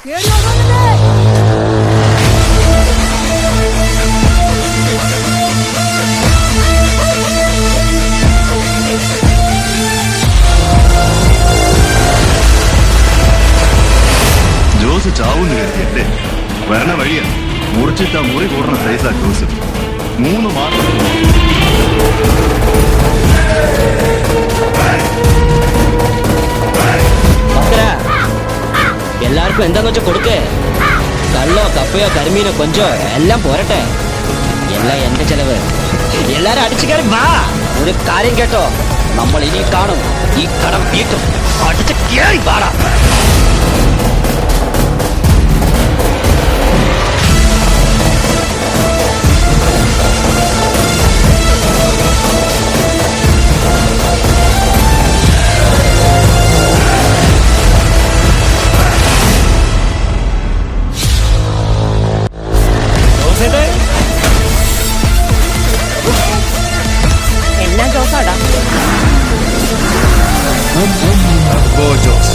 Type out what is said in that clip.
ജോസ് ചാവൂന്ന് കരുതിയല്ലേ? വരണ വഴിയാ മുറിച്ചിട്ട് ആ മുറി കൂടുന്ന സൈസാ ജോസ്. 3 മാസം എല്ലാവർക്കും എന്താന്ന് വെച്ചാൽ കൊടുക്കേ. കള്ളോ കപ്പയോ കരിമീനോ കൊഞ്ചോ എല്ലാം പോരട്ടെ. എല്ലാം എന്റെ ചെലവ്. എല്ലാരും അടിച്ചു കയറി വാ. ഒരു കാര്യം കേട്ടോ, നമ്മൾ ഇനി കാണും. ഈ കടം വീട്ടും. അടിച്ച് കയറി വാടാ. എന്നാ ജോസാടാ? ജോസ്